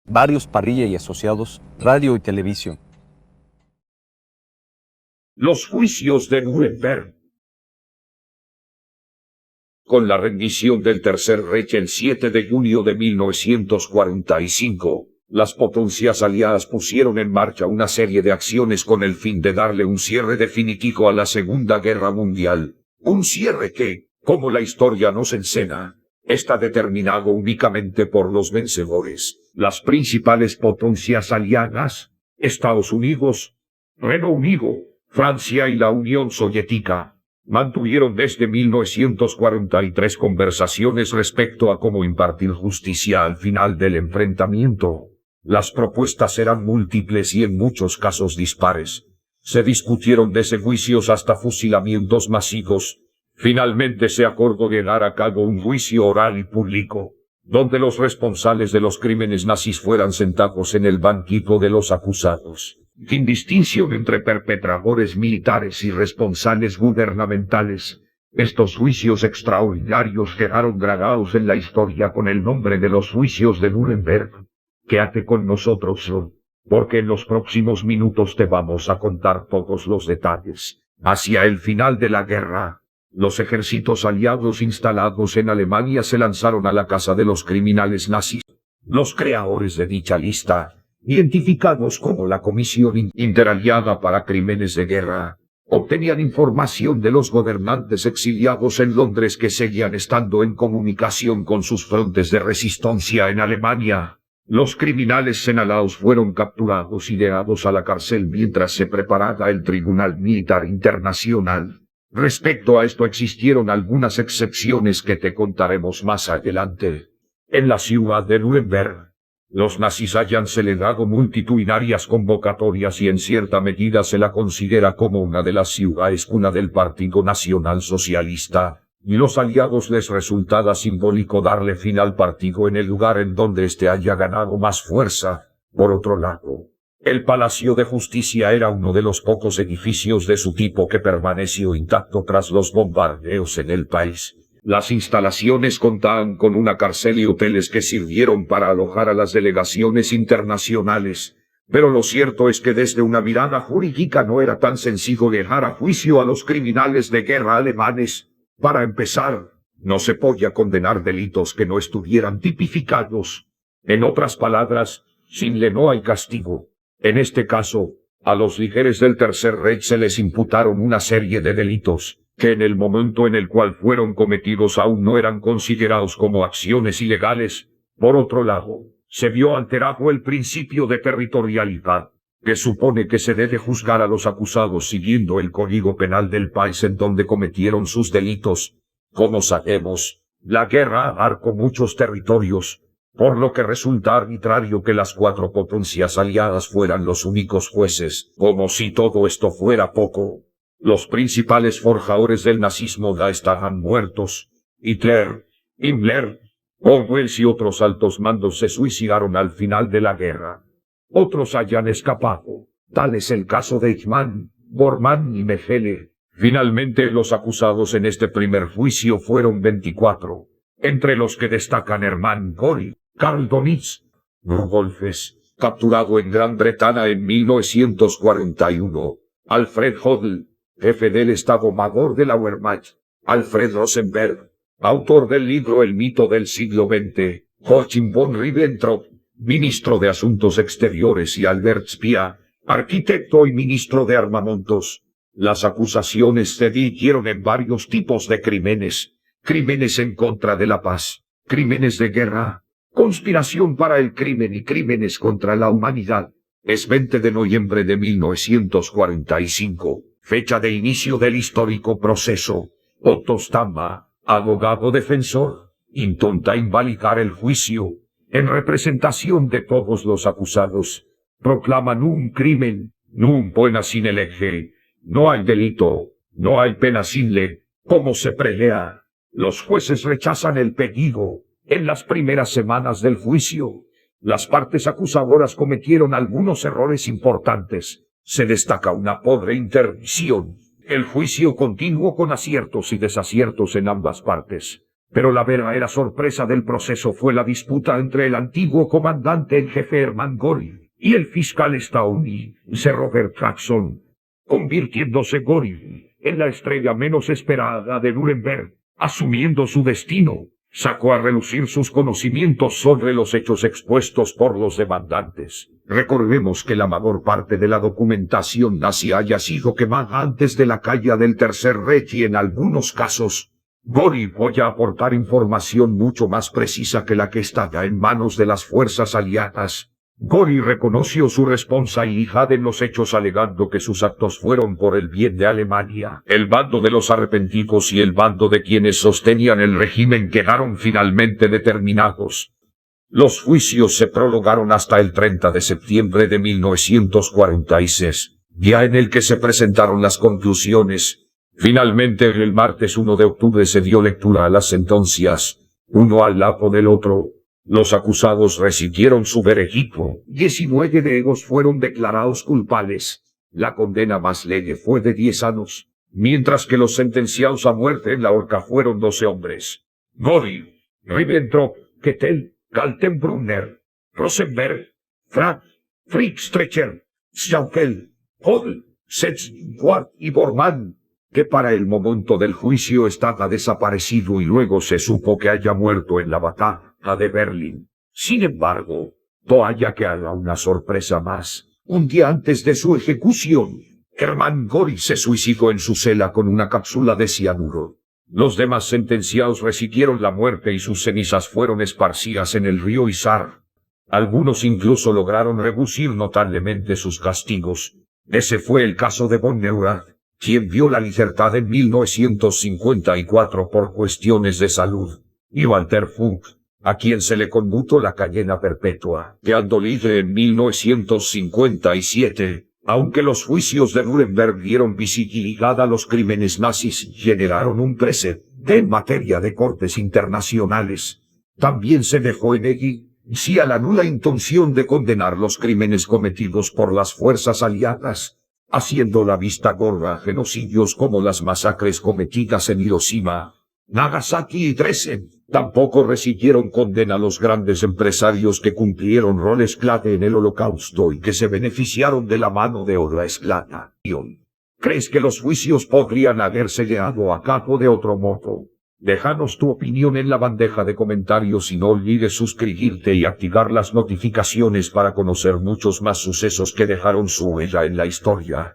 Varios Parrilla y Asociados, Radio y Televisión. Los juicios de Nuremberg. Con la rendición del Tercer Reich el 7 de junio de 1945, las potencias aliadas pusieron en marcha una serie de acciones con el fin de darle un cierre definitivo a la Segunda Guerra Mundial. Un cierre que, como la historia nos enseña, está determinado únicamente por los vencedores. Las principales potencias aliadas, Estados Unidos, Reino Unido, Francia y la Unión Soviética, mantuvieron desde 1943 conversaciones respecto a cómo impartir justicia al final del enfrentamiento. Las propuestas eran múltiples y en muchos casos dispares. Se discutieron desde juicios hasta fusilamientos masivos. Finalmente se acordó llevar a cabo un juicio oral y público, donde los responsables de los crímenes nazis fueran sentados en el banquillo de los acusados, sin distinción entre perpetradores militares y responsables gubernamentales. Estos juicios extraordinarios quedaron grabados en la historia con el nombre de los juicios de Nuremberg. Quédate con nosotros, porque en los próximos minutos te vamos a contar todos los detalles. Hacia el final de la guerra, los ejércitos aliados instalados en Alemania se lanzaron a la caza de los criminales nazis. Los creadores de dicha lista, identificados como la Comisión Interaliada para Crímenes de Guerra, obtenían información de los gobernantes exiliados en Londres que seguían estando en comunicación con sus frontes de resistencia en Alemania. Los criminales señalados fueron capturados y llevados a la cárcel mientras se preparaba el Tribunal Militar Internacional. Respecto a esto existieron algunas excepciones que te contaremos más adelante. En la ciudad de Nuremberg, los nazis hayan celebrado multitudinarias convocatorias y en cierta medida se la considera como una de las ciudades cuna del Partido Nacional Socialista, y los aliados les resultaba simbólico darle fin al partido en el lugar en donde éste haya ganado más fuerza. Por otro lado, el Palacio de Justicia era uno de los pocos edificios de su tipo que permaneció intacto tras los bombardeos en el país. Las instalaciones contaban con una cárcel y hoteles que sirvieron para alojar a las delegaciones internacionales. Pero lo cierto es que desde una mirada jurídica no era tan sencillo dejar a juicio a los criminales de guerra alemanes. Para empezar, no se podía condenar delitos que no estuvieran tipificados. En otras palabras, sin ley no hay castigo. En este caso, a los líderes del Tercer Reich se les imputaron una serie de delitos, que en el momento en el cual fueron cometidos aún no eran considerados como acciones ilegales. Por otro lado, se vio alterado el principio de territorialidad, que supone que se debe juzgar a los acusados siguiendo el Código Penal del país en donde cometieron sus delitos. Como sabemos, la guerra abarcó muchos territorios, por lo que resulta arbitrario que las cuatro potencias aliadas fueran los únicos jueces. Como si todo esto fuera poco, los principales forjadores del nazismo ya estaban muertos. Hitler, Himmler, Goebbels y otros altos mandos se suicidaron al final de la guerra. Otros hayan escapado. Tal es el caso de Eichmann, Bormann y Mengele. Finalmente los acusados en este primer juicio fueron 24, entre los que destacan Hermann Göring, Karl Dönitz, Rudolfes, capturado en Gran Bretaña en 1941, Alfred Jodl, jefe del Estado Mayor de la Wehrmacht, Alfred Rosenberg, autor del libro El mito del siglo XX, Joachim von Ribbentrop, ministro de Asuntos Exteriores, y Albert Speer, arquitecto y ministro de Armamentos. Las acusaciones se dirigieron en varios tipos de crímenes: crímenes en contra de la paz, crímenes de guerra, conspiración para el crimen y crímenes contra la humanidad. Es 20 de noviembre de 1945, fecha de inicio del histórico proceso. Otto Stamma, abogado defensor, intenta invalidar el juicio. En representación de todos los acusados, proclaman un crimen, nun pena sine lege. No hay delito, no hay pena sin ley, como se prevé. Los jueces rechazan el pedido. En las primeras semanas del juicio, las partes acusadoras cometieron algunos errores importantes. Se destaca una pobre intervención. El juicio continuó con aciertos y desaciertos en ambas partes. Pero la verdadera sorpresa del proceso fue la disputa entre el antiguo comandante en jefe Hermann Göring y el fiscal estadounidense Robert Jackson, convirtiéndose Göring en la estrella menos esperada de Nuremberg. Asumiendo su destino, sacó a relucir sus conocimientos sobre los hechos expuestos por los demandantes. Recordemos que la mayor parte de la documentación nazi haya sido quemada antes de la caída del Tercer Reich y en algunos casos, Göring voy a aportar información mucho más precisa que la que está ya en manos de las fuerzas aliadas. Göring reconoció su responsabilidad en los hechos alegando que sus actos fueron por el bien de Alemania. El bando de los arrepentidos y el bando de quienes sostenían el régimen quedaron finalmente determinados. Los juicios se prolongaron hasta el 30 de septiembre de 1946, día en el que se presentaron las conclusiones. Finalmente, el martes 1 de octubre se dio lectura a las sentencias, uno al lado del otro. Los acusados recibieron su veredicto. 19 de ellos fueron declarados culpables. La condena más leve fue de 10 años, mientras que los sentenciados a muerte en la horca fueron 12 hombres. Göring, Ribbentrop, Kettel, Kaltenbrunner, Rosenberg, Fritz Strecher, Schaukel, Hodl, Setz-Ward y Bormann, que para el momento del juicio estaba desaparecido y luego se supo que haya muerto en la batalla de Berlín. Sin embargo, todavía queda una sorpresa más. Un día antes de su ejecución, Hermann Göring se suicidó en su celda con una cápsula de cianuro. Los demás sentenciados recibieron la muerte y sus cenizas fueron esparcidas en el río Isar. Algunos incluso lograron reducir notablemente sus castigos. Ese fue el caso de von Neurath, quien vio la libertad en 1954 por cuestiones de salud, y Walter Funk, a quien se le conmutó la cadena perpetua, quedando libre en 1957. Aunque los juicios de Nuremberg dieron visibilidad a los crímenes nazis y generaron un precedente en materia de cortes internacionales, también se dejó en evidencia la nula intención de condenar los crímenes cometidos por las fuerzas aliadas, haciendo la vista gorda a genocidios como las masacres cometidas en Hiroshima, Nagasaki y Dresden. Tampoco recibieron condena los grandes empresarios que cumplieron roles clave en el Holocausto y que se beneficiaron de la mano de otra esclavitud. ¿Crees que los juicios podrían haberse llevado a cabo de otro modo? Déjanos tu opinión en la bandeja de comentarios y no olvides suscribirte y activar las notificaciones para conocer muchos más sucesos que dejaron su huella en la historia.